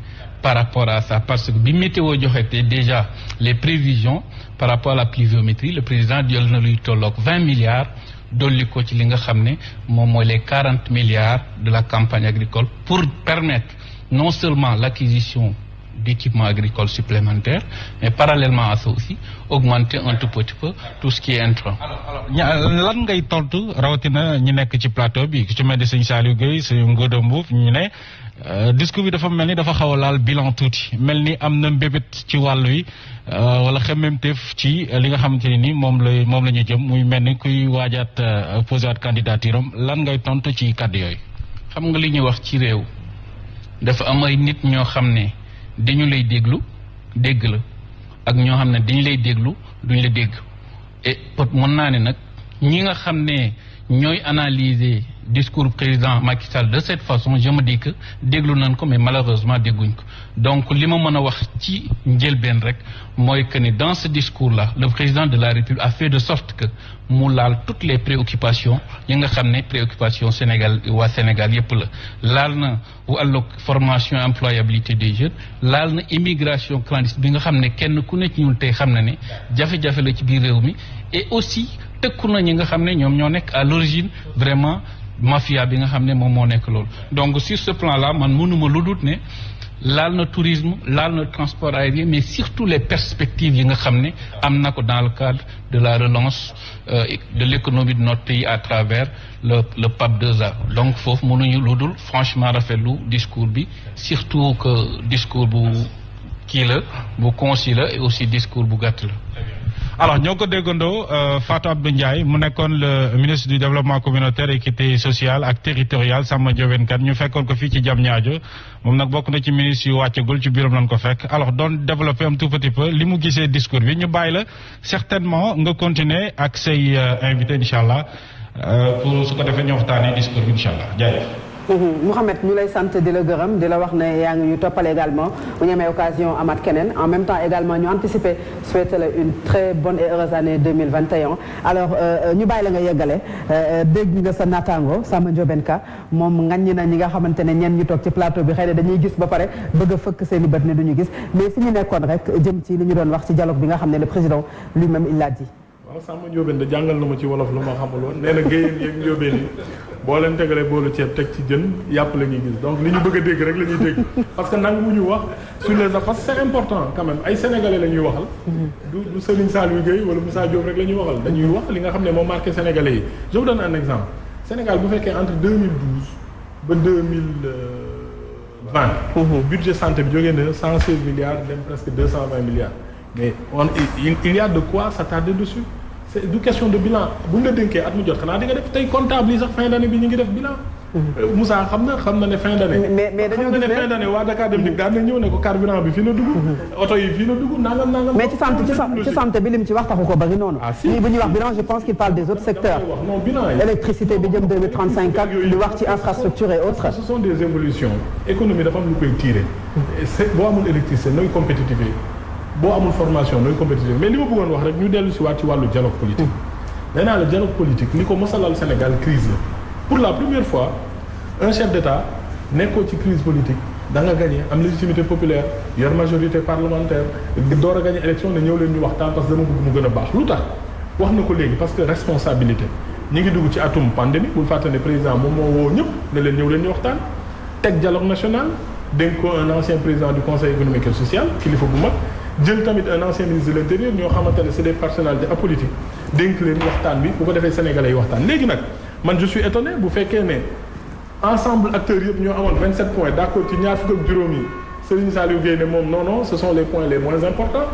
par rapport à ça parce que bi météo joxete déjà les prévisions par rapport à la pluviométrie le président jël na luy tolloog 20 milliards dolli ko ci li nga xam ne moom mooy les 40 milliards de la campagne agricole pour permettre non seulement l'acquisition d'équipements agricoles supplémentaires, mais parallèlement à ça aussi, augmenter un tout petit peu tout ce qui est intrant.
lan ngay tontu rawatina ñi nekk ci plateau bi ku ci mel ni sëñ Saliou Gueye sëñ Ngoda Mbouf ñu ne discours bi dafa mel ni dafa xaw a laal bilan tuuti mel ni am na mbébét ci wàll wi wala xemmemteef ci li nga xamante ne ni moom la ñu jëm muy mel ni kuy waajaat posé waat candidature am lan ngay tontu ci kàddu yooyu.
xam nga li ñuy wax ci réew dafa am ay nit ñoo xam ne dañu lay déglu dégg la ak ñoo xam ne dañu lay déglu duñu la dégg et mën naa ne nag ñi nga xam ne ñooy analyser discours président Macky Sall de cette façon je me dis que déglu nañ ko mais malheureusement dégguñ ko donc li ma mën a wax ci njëlbeen rek mooy que ni dans ce discours là le président de la République a fait de sorte que mu laal toutes les préoccupations yi nga xam ne préoccupation waa Sénégal yépp la laal na wàllu formation employabilité des jeunes laal na immigration clandestine bi nga xam ne kenn ku ne ci ñun tey xam na ne jafe-jafe la ci biir réew mi et aussi tëkku na ñi nga xam ne ñoom ñoo nekk à l'origine vraiment mafia bi nga xam ne moom moo nekk loolu donc sur ce plan là man mënuma lu dul ne laal na tourisme laal na transport aérien mais surtout les perspectives yi nga xam ne am na ko dans le cadre de la relance de l'économie de notre pays à travers le PAP 2A donc foofu mënuñu lu dul franchement rafetlu discours bi surtout que discours bu kii la bu concis la et aussi discours bu gàtt la.
alors ñoo ko déggandoo Fatou Abdou Ndiaye mu nekkoon le ministre du développement communautaire équité sociale ak territoriale Samba Ndiobène Kane ñu fekkoon ko fii ci Diamniadio moom nag bokk na ci ministre yu wàccagul ci biiram lañ ko fekk alors doon développer un tout petit peu li mu gisee discours bi ñu bàyyi la certainement nga continuer ak say invité incha allah pour su ko defee ñu waxtaanee discours bi incha allah jaajëf.
Mouhamed ñu lay sant di la gërëm di la wax ne yaa ngi ñu toppal également bu ñu amee occasion amaat keneen en même temps également ñu anticiper souhaiter la une très bonne et heureuse année 2021 alors ñu bàyyi la nga yeggale dégg nga sa naataango Samba Ndiobène Ka moom ngañ na ñi nga xamante ne ñenn ñu toog ci plateau bi xëy na dañuy gis ba pare bëgg a fëkk seen i bët ne duñu gis mais fi ñu nekkoon rek jëm ci li ñu doon wax ci dialogue bi nga xam ne le président lui-même il l'a dit.
waaw Samba Ndiobène da jàngal na ma ci wolof lu ma xamul woon nee na géyeen yeeg Ndiobène yi boo leen tegalee boolu ceeb teg ci jën yàpp la ñuy gis donc li ñu bëgg a dégg rek la ñuy dégg parce que nangu ñu wax sur les parce que c'est important quand même ay sénégalais la ñuy waxal du Serigne Saliou Gueye wala Moussa Diop rek la ñuy waxal dañuy wax li nga xam ne moo marqué sénégalais yi je vous donne un exemple Sénégal bu fekkee entre 2012 ba 2020 budget santé bi jógee na 116 milliards dem presque 220 milliards mais il y a de quoi s'attarder dessus c'est du question de bilan bu ñu la dénkee at mu jot xanaa di nga def tey comptable yi sax fin d'année bi ñu ngi def bilan. Moussa xam na ne fin d'année.
mais dañoo gis ne
fin d'année waa Dakar Dem Dikk daan na ñëw ne ko carburant bi fii la dugg. oto yi fii la dugg nangam.
mais ci santé bi lim ci wax taxu ko bari noonu. nii bu ñuy wax bilan je pense qu'il parle des autres secteurs.
non bilan yi
électricité bi jëm 2035 ak di wax ci infrastructure et autres.
ce sont des évolutions économie dafa am lu koy tirer. boo amul électricité nooy compétitivité boo amul formation nooy compétitivité mais li ma bëggoon wax rek ñu dellu si waat ci wàllu dialogue politique. nee naa la dialogue politique li ko mosalal Sénégal crise la pour la première fois un chef d'État nekkoo ci crise politique da nga gagné am légitimité populaire yor majorité parlementaire door a gagné élection ne ñëw leen ñu waxtaan parce que dama bëgg mu gën a baax lu tax wax na ko léegi parce que responsabilité ñi ngi dugg ci atum pandémie bul fàtte ne président moom moo woo ñëpp ne leen ñëw leen ñu waxtaan teg dialogue national dénk ko un ancien président du conseil économique et social kilifa bu mag jël tamit un ancien ministre de l'intérieur ñoo xamante ne c'est des personnalités apolitiques dénk leen waxtaan bi bu ko defee sénégalais yi waxtaan léegi nag man je suis étonné bu fekkee ne ensemble acteurs yëpp ñoo amoon 27 points d'accord ci ñaar fukk ak juróom yi Serigne Saliou Gueye ne moom non ce sont les points les moins importants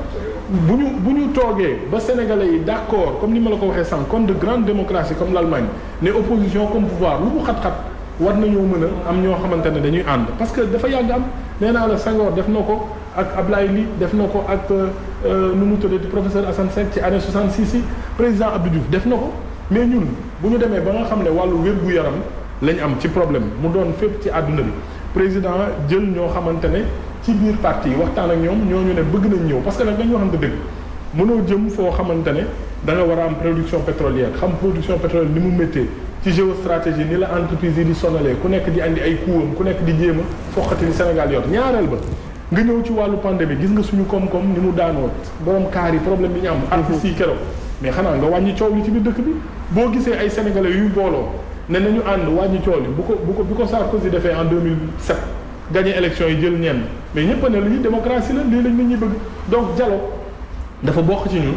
bu ñu toogee ba sénégalais yi d'accord comme ni ma la ko waxee sànq comme de grande démocratie comme l'Allemagne ne opposition comme pouvoir lu mu xat-xat war nañoo mën a am ñoo xamante ne dañuy ànd parce que dafa yàgg am nee naa la Senghor def na ko ak Ablaye Ly def na ko ak nu mu tuddati professeur Assane Seck ci année 66 yi président Abdou Diouf def na ko mais ñun bu ñu demee ba nga xam ne wàllu wér-gu-yaram lañ am ci problème mu doon fépp ci àdduna bi président jël ñoo xamante ne ci biir parti yi waxtaan ak ñoom ñooñu ne bëgg nañ ñëw parce que nag dañu waxante dëgg mënoo jëm foo xamante ne da nga war a am production pétrolière xam production pétrolière ni mu méttee ci géostratégie ni la entreprise yi di sonalee ku nekk di andi ay kuwam ku nekk di jéem a foqati li Sénégal yor ñaareel ba nga ñëw ci wàllu pandémie gis nga suñu koom-koom ni mu daanoo borom kaar yi problème bi ñu am artistes yi keroog mais xanaa nga wàññi coow li ci biir dëkk bi boo gisee ay sénégalais yu booloo ne nañu ànd wàññi coow li bi ko Sarkozy defee en 2007 gagné élection yi jël ñenn mais ñëpp ne lii démocratie la lii lañ nit ñi bëgg donc dialogue dafa bokk ci ñun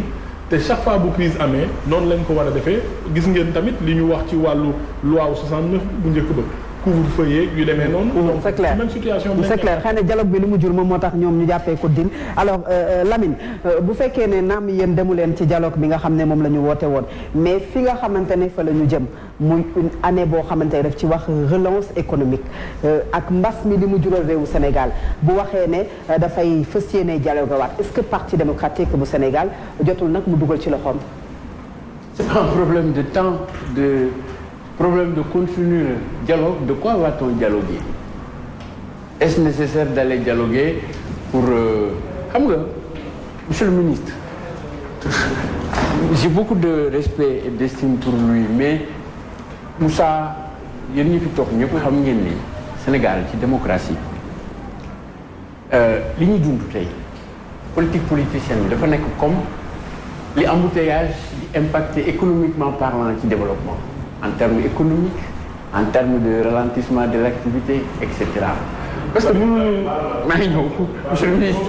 te chaque fois bu crise amee noonu lañ ko war a defee gis ngeen tamit li ñu wax ci wàllu loi 69 bu njëkk ba couvre-feu yeeg yu demee noonu. donc
c'est clair
même situation bi
c'est clair xëy na dialogue bi li mu jur moom moo tax ñoom ñu jàppee ko dil alors Lamine bu fekkee ne naam yéen demu leen ci dialogue bi nga xam ne moom la ñu woote woon mais fi nga xamante ne fa la ñu jëm muy une année boo xamante ne daf ci wax relance économique ak mbas mi li mu jural réewu Sénégal bu waxee ne dafay fas yéene dialogue waat est-ce que parti démocratique bu Sénégal jotul nag mu dugal ci loxoom.
C'est pas un problème de temps problème de continuer le dialogue. De quoi va-t-on dialoguer? Est-ce nécessaire d'aller dialoguer pour xam nga monsieur le ministre j'ai beaucoup de respect et d'estime pour lui mais Moussa yéen ñi fi toog ñëpp xam ngeen ni Sénégal ci démocratie li ñuy dund tey politique politicienne bi dafa nekk comme li embouteillage di impacter économiquement parlant ci développement en termes économiques, en termes de ralentissement de l'activité, etc. Parce que monsieur le ministre.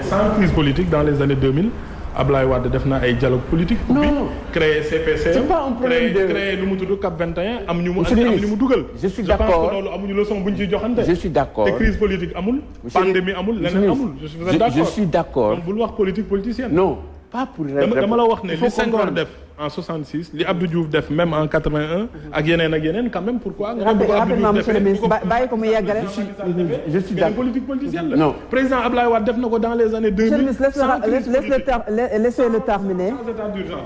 Sans crise politique dans les années 2000, Ablaye Wade def na ay dialogue politique.
Non
créer CPC.
C'est pas un problème de
créer lu mu tudd CAP 21 am ñu mu andi am ñu mu dugal.
Je suis d'accord.
Je pense que loolu amuñu leçon bu ñu ciy joxante.
Je suis d'accord.
te crise politique amul. pandémie amul leneen amul.
Je suis d'accord.
donc bul wax politique politicienne.
Non. Pas pour
dama la wax ne li Senghor def en 66 li Abdou Diouf def même en 81 ak yeneen quand même pourquoi nga bëgg Abdou Diouf
monsieur le ministre bàyyi ko mu yeggale
je suis d'accord
politique politicienne la
non
président Ablaye Wade def na ko dans les années 2000
laissez le terminer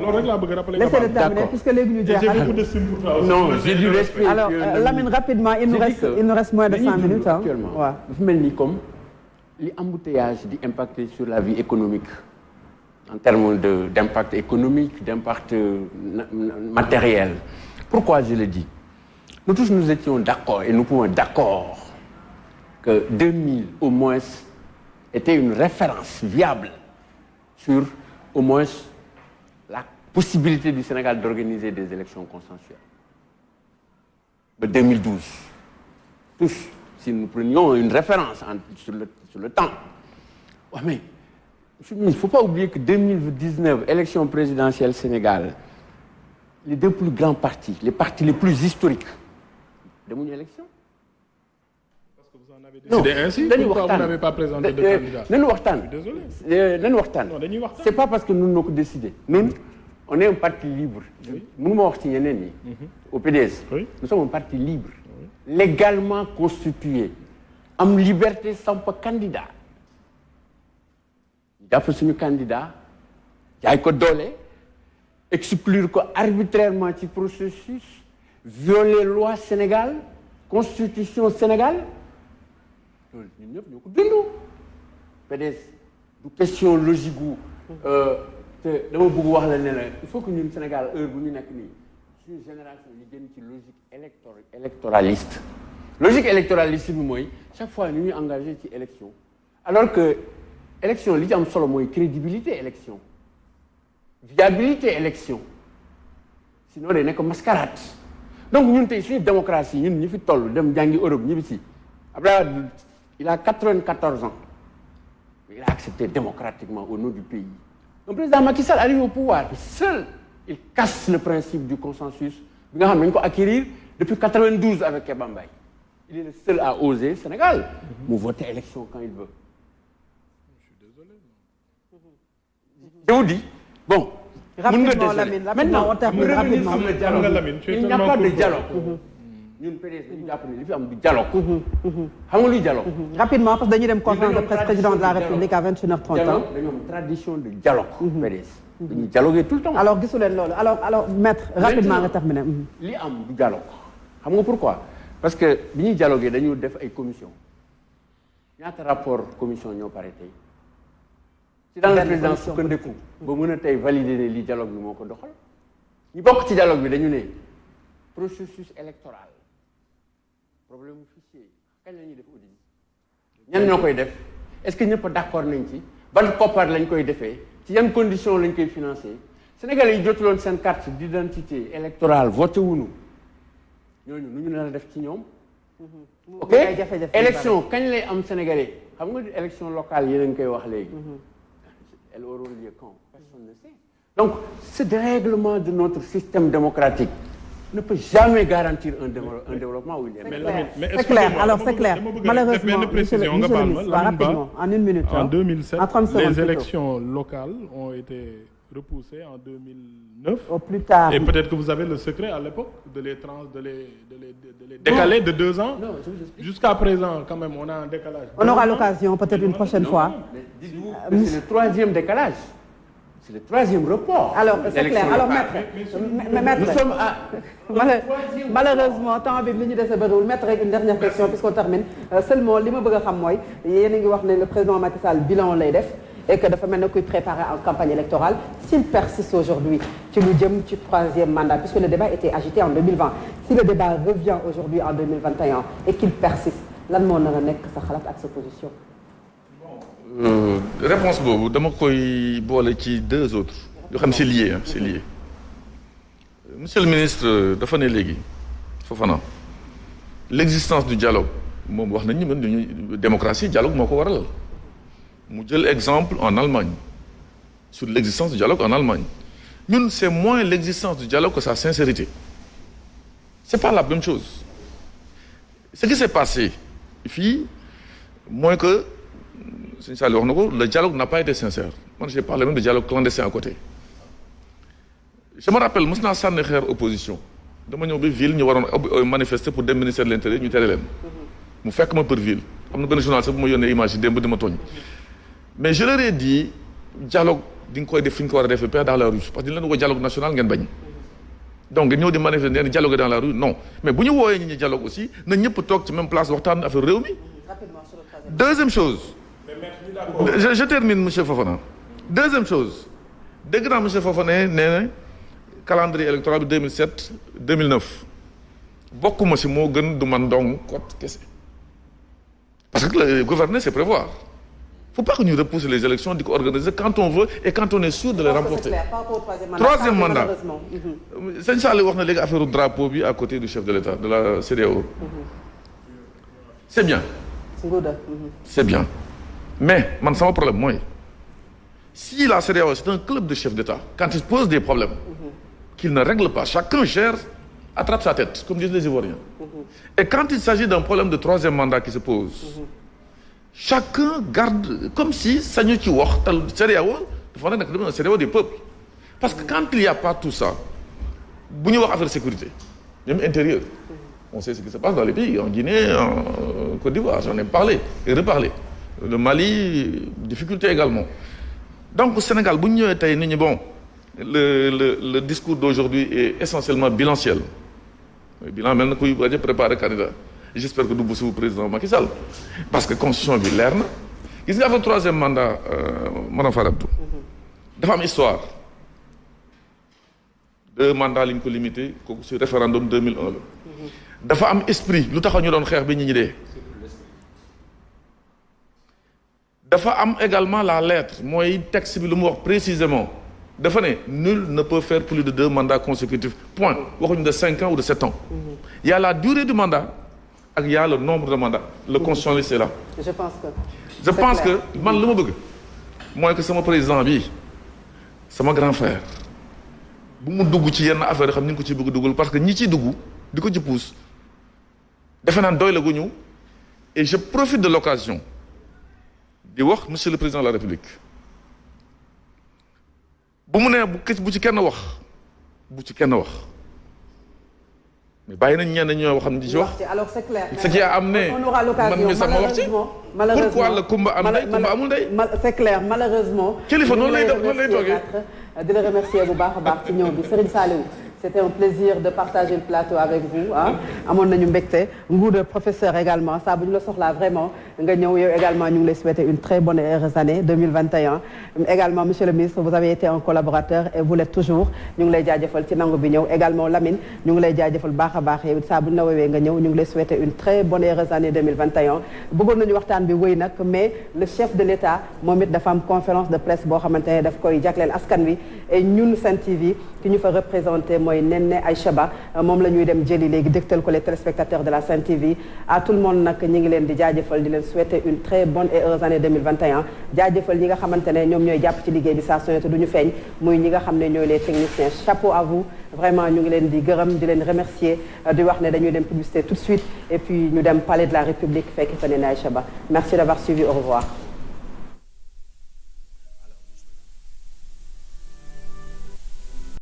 loolu rek laa bëgg rappeler
laissez le terminer puisque léegi ñu jeexal
non j'ai du respect
alors Lamine rapidement il nous reste moins de 5 minutes
actuellement dafa mel ni comme li embouteillage di impacter sur la vie économique en termes d'impact économique, d'impact matériel. Pourquoi je le dis? Nous tous nous étions d'accord et nous pouvons être d'accord que 2000 au moins était une référence viable sur au moins la possibilité du Sénégal d'organiser des élections consensuelles. De 2012. Tous, si nous prenions une référence sur le temps. Ouais, mais il ne faut pas oublier que 2019, élection présidentielle Sénégal, les deux plus grands partis, les partis les plus historiques, demuñu élection.
Parce que vous en avez décidé ainsi. Pourquoi vous n'avez pas présenté de candidat?
Nañu waxtaan.
Désolé.
Nañu waxtaan.
Non, dañuy waxtaan.
C'est pas parce que nous n'avons que décidé. Même on est un parti libre. Mënuma wax ci ñeneen ñi. Au PDS. Oui. Nous sommes un parti libre. Oui. Légalement constitué. Am liberté sans pas candidat. jàpp suñu candidat jaay ko doole exclure ko arbitrairement ci processus violer loi Sénégal constitution Sénégal loolu ñun ñëpp ñoo ko dund PDS du question logique gu te dama bëgg wax la ne la il faut que ñun Sénégal heure bu ñu nekk nii suñu génération ñu génn ci logique électoraliste logique électoraliste bi mooy chaque fois ñu ñuy engagé ci élection alors que élection li ci am solo mooy crédibilité élection viabilité élection sinon day nekk mascarade donc ñun tey suñu démocratie ñun ñi fi toll dem jàngi Europe ñibbi si Abdoulaye Wade il a 94 ans mais il a accepté démocratiquement au nom du pays le président Macky Sall arrive au pouvoir seul il casse le principe du consensus bi nga xam ne dañu ko acquérir depuis 92 avec Kéba Mbaye il est le seul à oser Sénégal mu voter élection quand il veut. Je vous dis, bon.
Rapidement, Lamine,
maintenant,
on termine rapidement.
Il n'y a pas de dialogue. Ñun PDS dañu jàpp ne li fi am du dialogue. Xam nga luy dialogue.
Rapidement, parce que dañuy dem conférence de presse président de la République à 21h30.
Dañu am tradition de dialogue. PDS dañuy dialoguer tout le temps.
Alors gisu leen loolu alors maître rapidement nga terminer.
Li am du dialogue. Xam nga pourquoi? Parce que bi ñuy dialoguer dañu def ay commission. Ñaata rapport commission ñoo pare tey. ci dans la présidence sukkandiku ba mën a tey valider ne lii dialogue bi moo ko doxal ñu bokk ci dialogue bi dañu ne processus électoral problème mu fichier kañ la ñuy def audit ñan ñoo koy def est-ce que ñëpp d'accord nañ ci ban koppar lañ koy defee ci yan conditions lañ koy financer Sénégalais yi jotuloon seen carte d'identité électorale voté wuñu ñooñu nu ñu nar a def ci ñoom ok élection kañ lay am Sénégalais xam nga élection locale yéen a ngi koy wax léegi. elles auront lieu quand personne ne sait. Donc ce dérèglement de notre système démocratique ne peut jamais garantir un développement où il est.
C'est clair. Alors c'est clair. Malheureusement, monsieur le ministre, rapidement, en une minute.
En 2007,
en 30 secondes
les
plutôt.
élections locales ont été repoussées en 2009.
Au plus tard.
Et peut-être que vous avez le secret à l'époque de les décaler de 2 ans.
Non, je vous explique.
Jusqu'à présent, quand même, on a un décalage.
On aura l'occasion peut-être une prochaine fois.
Mais dites-vous que c'est le 3e décalage. C'est le 3e report.
Alors, c'est clair. Alors, maître,
Nous sommes à...
malheureusement temps bi li ñu dese bëriwul maître rek une dernière question puisqu'on termine seulement li ma bëgg a xam mooy yéen a ngi wax ne le président Macky Sall bilan lay def et que dafa mel ne kuy préparer en campagne électorale s'il persiste aujourd'hui ci lu jëm ci 3e mandat puisque le débat était agité en 2020 si le débat revient aujourd'hui en 2021 et qu'il persiste lan moo nar a nekk sa xalaat ak sa position.
Réponse boobu dama koy boole ci 2 autres yoo xam ne c'est lié hein, c'est lié. Monsieur le ministre dafa ne léegi Fofana l'existence du dialogue moom wax nañ ni man dañuy démocratie dialogue moo ko waral mu jël exemple en Allemagne sur l'existence du dialogue en Allemagne ñun c'est moins l'existence du dialogue que sa sincérité c'est pas la même chose ce qui s'est passé fii mooy que Sëñ Saliou wax na ko le dialogue n'a pas été sincère man j'ai parlé même de dialogue clandestin à côté je me rappelle mos naa sànni xeer opposition dama ñëw ba ville ñu waroon manifester pour dem ministère de l'intérieur ñu tere leen mu fekk ma për ville am na benn journaliste bu ma yónnee image yi démb di ma tooñ mais je leur ai dit dialogue di nga koy def fi ñu ko war a defee pas dans la rue parce que di leen woo dialogue national ngeen bañ donc ñëw di manifester neen dialogue dans la rue non mais bu ñu wooyee ñi dialogue aussi na ñëpp toog ci même place waxtaan affaire réew mi. Deuxième chose je termine monsieur Fofana deuxième chose dégg naa monsieur Fofana nee na calendrier électoral bi 2007 2009 bokkuma si moo gën du man dong kot kese parce que le gouverner c'est prévoir faut pas que ñu repousser les élections di ko organiser quand on veut et quand on est sûr de les remporter. Troisième mandat sëñ Saliou wax na léegi affaire drapeau bi à côté du chef de l'État de la CEDEAO c'est bien c'est bien mais man sama problème mooy si la CEDEAO c'est un club de chefs d'État quand ils posent des problèmes qu'il ne règle pas chacun gère attrape sa tête comme disent les Ivoiriens et quand il s'agit d'un problème de 3e mandat qui se pose chacun garde comme si sañu ci wax tal CEDEAO dafa nekk un CEDEAO des peuples parce que quand il y a pas tout ça bu ñu wax affaire sécurité même intérieur on sait ce qui se passe dans les pays en Guinée en Côte d'Ivoire j'en ai parlé et reparlé le Mali difficulté également donc au Sénégal bu ñu ñëwee tey nit ñi bon le discours d'aujourd'hui est essentiellement bilanciel bilan mel na kuy waaj a préparer candidat j'espère que du bu si président Macky Sall parce que constitution bi leer na gis nga affaire 3e mandat madame Faradou dafa am histoire 2 mandats li ñu ko limité kooku ci référendum 2001 la dafa am esprit lu tax ñu doon xeex bi ñi dee dafa am également la lettre mooy texte bi lu mu wax précisément dafa ne nul ne peut faire plus de 2 mandats consécutifs point waxuñu de 5 ans ou de 7 ans il y a la durée du mandat ak il y a le nombre de mandats le constitutionnaliste est là je pense que man lu ma bëgg mooy que sama président bi sama grand frère bu mu dugg ci yenn affaire xam ni ñu ko ci bëgg dugal parce que ñi ciy dugg di ko ci pousse defe naan doy la gu ñu et je profite de l'occasion di wax monsieur le président de la République bu mu nee bu ci kenn wax mais bàyyi nañ ñenn ñoo xam ne di ci wax.
alors c'est clair.
ce qui a amené man mi sama wax ci pourquoi la kumba am ndey kumba amul ndey.
c'est clair malheureusement.
kilifa noonu lay toogee.
di la remercier bu baax a baax ci ñëw bi Serigne Saliou. C'était un plaisir de partager le plateau avec vous ah amoon nañu mbégte Ngouda professeur également saa bu ñu la soxlaa vraiment nga ñëw yow également ñu ngi lay souhaiter une très bonne heureuse année 2021 également monsieur le ministre vous avez été un collaborateur et vous l'êtes toujours ñu ngi lay jaajëfal ci nangu bi ñëw également Lamine ñu ngi lay jaajëfal baax a baax yow saa bu ñu la woowee nga ñëw ñu ngi lay souhaiter une très bonne heureuse année 2021 bëggoon nañu waxtaan bi wëy nag mais le chef de l'État moom it dafa am conférence de presse boo xamante ne daf koy jagleel askan wi et ñun Sen TV ki ñu fa représenté mooy mooy Néné Aïcha Ba moom la ñuy dem jëli léegi dégtal ko les téléspectateurs de la Sen TV à tout le monde nag ñi ngi leen di jaajëfal di leen souhaiter une très bonne et heureuse année 2021 jaajëfal ñi nga xamante ne ñoom ñooy jàpp ci liggéey bi saa su ne te du ñu feeñ muy ñi nga xam ne ñooy les techniciens chapeau à vous vraiment ñu ngi leen di gërëm di leen remercier di wax ne dañuy dem publicité tout de suite et puis ñu dem palais de la République fekk fa Néné Aïcha Ba merci d'avoir suivi au revoir